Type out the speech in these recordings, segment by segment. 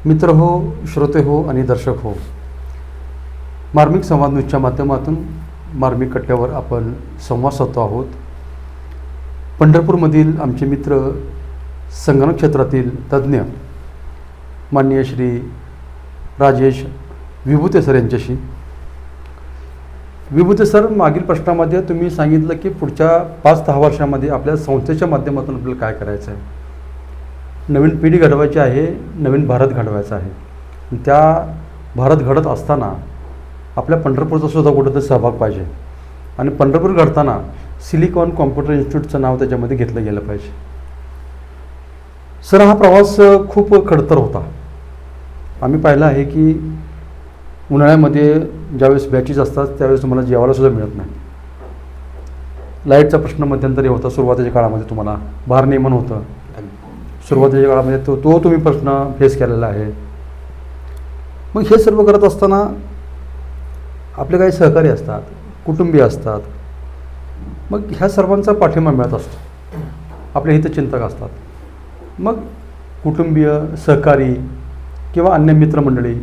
मित्र हो, श्रोते हो आणि दर्शक हो, मार्मिक संवाद न्यूजच्या माध्यमातून मार्मिक कट्ट्यावर आपण संवाद साधतो आहोत. पंढरपूरमधील आमचे मित्र, संगणक क्षेत्रातील तज्ज्ञ माननीय श्री राजेश विभूते सर यांच्याशी. विभूते सर, मागील प्रश्नामध्ये तुम्ही सांगितलं की पुढच्या 5-10 वर्षामध्ये आपल्या संस्थेच्या माध्यमातून आपल्याला काय करायचं आहे. नवीन पिढी घडवायची आहे, नवीन भारत घडवायचा आहे. त्या भारत घडत असताना आपल्या पंढरपूरचा सुद्धा कुठंतरी सहभाग पाहिजे आणि पंढरपूर घडताना सिलिकॉन कॉम्प्युटर इन्स्टिट्यूटचं नाव त्याच्यामध्ये घेतलं गेलं पाहिजे. सर, हा प्रवास खूप खडतर होता. आम्ही पाहिलं आहे की उन्हाळ्यामध्ये ज्यावेळेस बॅचेस असतात त्यावेळेस तुम्हाला जेवायलासुद्धा मिळत नाही. लाईटचा प्रश्न मध्यंतरी होता. सुरुवातीच्या काळामध्ये तुम्हाला भारनियमन होतं. सुरुवातीच्या काळामध्ये तो तुम्ही प्रश्न फेस केलेला आहे. मग हे सर्व करत असताना आपले काही सहकारी असतात, कुटुंबीय असतात. मग ह्या सर्वांचा पाठिंबा मिळत असतो. आपल्या हितचिंतक असतात. मग कुटुंबीय, सहकारी किंवा अन्य मित्रमंडळी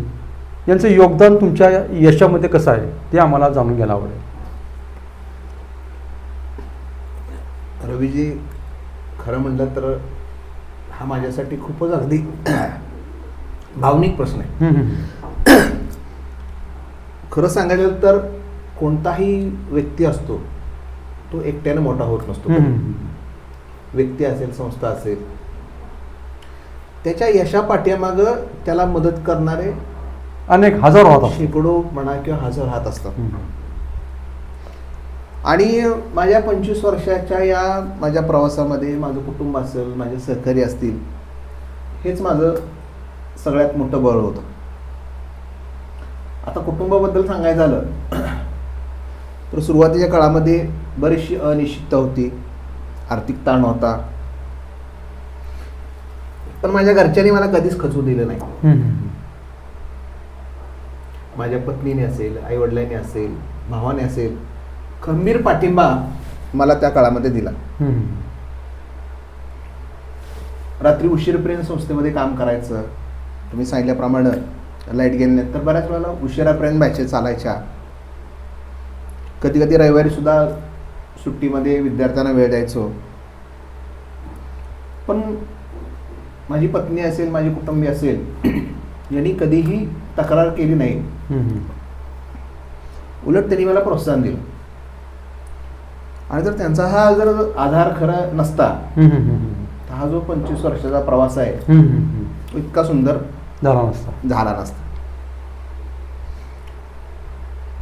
यांचं योगदान तुमच्या यशामध्ये कसं आहे ते आम्हाला जाणून घ्यायला आवडेल. रवीजी, खरं म्हणलं तर हा माझ्यासाठी खूपच अगदी भावनिक प्रश्न आहे. खरं सांगायचं तर कोणताही व्यक्ती असतो तो एकट्याने मोठा होत नसतो. व्यक्ती असेल, संस्था असेल, त्याच्या यशापाठीमागं त्याला मदत करणारे अनेक हजारो हात, शेकडो म्हणा किंवा हजार हात असतात. आणि माझ्या 25 वर्षाच्या या माझ्या प्रवासामध्ये माझं कुटुंब असेल, माझे सहकारी असतील, हेच माझं सगळ्यात मोठं बळ होतं. आता कुटुंबाबद्दल सांगायचं झालं तर सुरुवातीच्या काळामध्ये बरीचशी अनिश्चितता होती, आर्थिक ताण होता. पण माझ्या घरच्यांनी मला कधीच खचू दिलं नाही. माझ्या पत्नीने असेल, आईवडिलांनी असेल, भावाने असेल, खंबीर पाठिंबा मला त्या काळामध्ये दिला. रात्री उशीरपर्यंत संस्थेमध्ये काम करायचं. तुम्ही सांगितल्याप्रमाणे लाईट गेल्यानंतर बऱ्याच वेळेला उशिरापर्यंत बॅचेस चालायच्या. कधी कधी रविवारी सुद्धा सुट्टीमध्ये विद्यार्थ्यांना वेळ द्यायचो. पण माझी पत्नी असेल, माझी कुटुंबीय असेल, यांनी कधीही तक्रार केली नाही. उलट त्यांनी मला प्रोत्साहन दिलं. आणि जर त्यांचा हा जर आधार खरा नसता तर हा जो 25 वर्षाचा प्रवास आहे तो इतका सुंदर झाला नसता.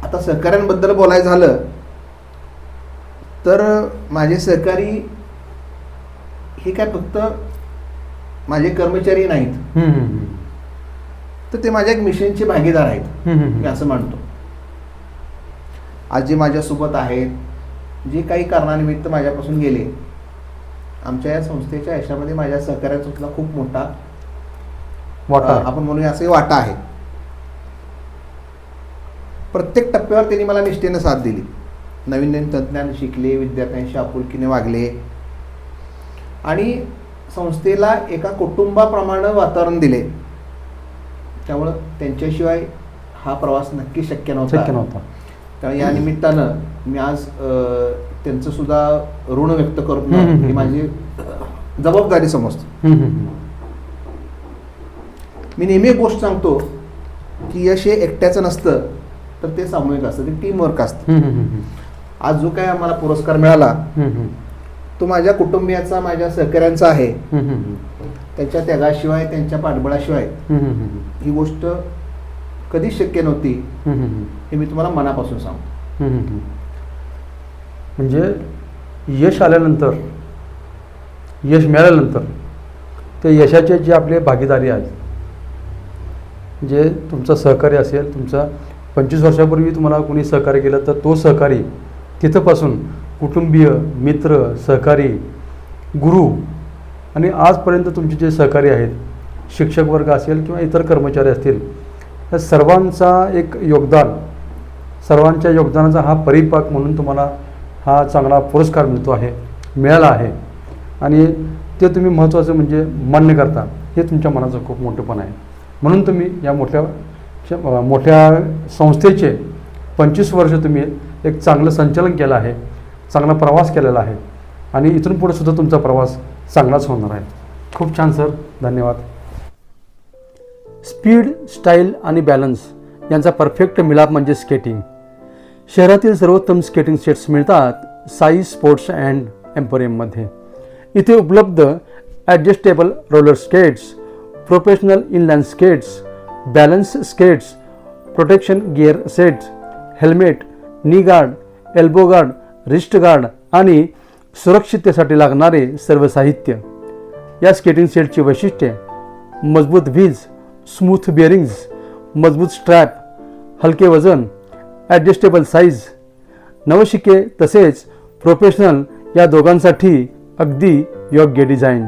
आता सहकाऱ्यांबद्दल बोलायचं झालं तर माझे सहकारी हे काय फक्त माझे कर्मचारी नाहीत, तर ते माझ्या एक मिशनचे भागीदार आहेत, मी असं मानतो. आज जे माझ्यासोबत आहेत, जे काही कारणानिमित्त माझ्यापासून गेले, आमच्या या संस्थेच्या यशामध्ये माझ्या सहकार्याचा सुद्धा खूप मोठा वाटा, आपण म्हणूया असे वाटा आहे. प्रत्येक टप्प्यावर त्यांनी मला निष्ठेने साथ दिली. नवीन नवीन तंत्रज्ञान शिकले, विद्यार्थ्यांशी आपुलकीने वागले आणि संस्थेला एका कुटुंबाप्रमाणे वातावरण दिले. त्यामुळं त्यांच्याशिवाय हा प्रवास नक्की शक्य नव्हता. त्यामुळे या निमित्तानं मी आज त्यांचं सुद्धा ऋण व्यक्त करतो, ही माझी जबाबदारी समजतो. मी नेहमी एक गोष्ट सांगतो की यश हे एकट्याचं नसतं, तर ते सामूहिक असतं, ते टीमवर्क असतं. आज जो काय आम्हाला पुरस्कार मिळाला तो माझ्या कुटुंबियाचा, माझ्या सहकाऱ्यांचा आहे. त्यांच्या त्यागाशिवाय, त्यांच्या पाठबळाशिवाय ही गोष्ट कधीच शक्य नव्हती, हे मी तुम्हाला मनापासून सांगतो. म्हणजे यश आल्यानंतर, यश मिळाल्यानंतर ते यशाचे जे आपले भागीदारी आहेत, जे तुमचा सहकारी असेल, तुमचा 25 वर्षापूर्वी तुम्हाला कोणी सहकार्य केलं तर तो सहकारी तिथंपासून कुटुंबीय, मित्र, सहकारी, गुरु आणि आजपर्यंत तुमचे जे सहकारी आहेत, शिक्षक वर्ग असेल किंवा इतर कर्मचारी असतील, या सर्वांचा एक योगदान, सर्वांच्या योगदानाचा हा परिपाक म्हणून तुम्हाला हा चांगला पुरस्कार मिळाला आहे. आणि ते तुम्ही महत्त्वाचं म्हणजे मान्य करता, हे तुमच्या मनाचं खूप मोठेपण आहे. म्हणून तुम्ही या मोठ्या संस्थेचे 25 वर्ष तुम्ही एक चांगलं संचालन केलं आहे, चांगला प्रवास केलेला आहे आणि इथून पुढे सुद्धा तुमचा प्रवास चांगलाच होणार आहे. खूप छान सर, धन्यवाद. स्पीड, स्टाईल आणि बॅलन्स यांचा परफेक्ट मिलाप म्हणजे स्केटिंग. शहरातील सर्वोत्तम स्केटिंग सेट्स मिळतात साई स्पोर्ट्स अँड एम्पोरियममध्ये. इथे उपलब्ध adjustable roller skates, professional inline skates, balance skates, protection gear sets, helmet, नी guard, elbow guard, wrist guard आणि सुरक्षिततेसाठी लागणारे सर्व साहित्य. या स्केटिंग सेटची वैशिष्ट्ये: मजबूत व्हील्स, स्मूथ बिअरिंग्ज, मजबूत स्ट्रॅप, हलके वजन, ॲडजस्टेबल साईज. नवशिके तसेच प्रोफेशनल या दोघांसाठी अगदी योग्य डिझाईन.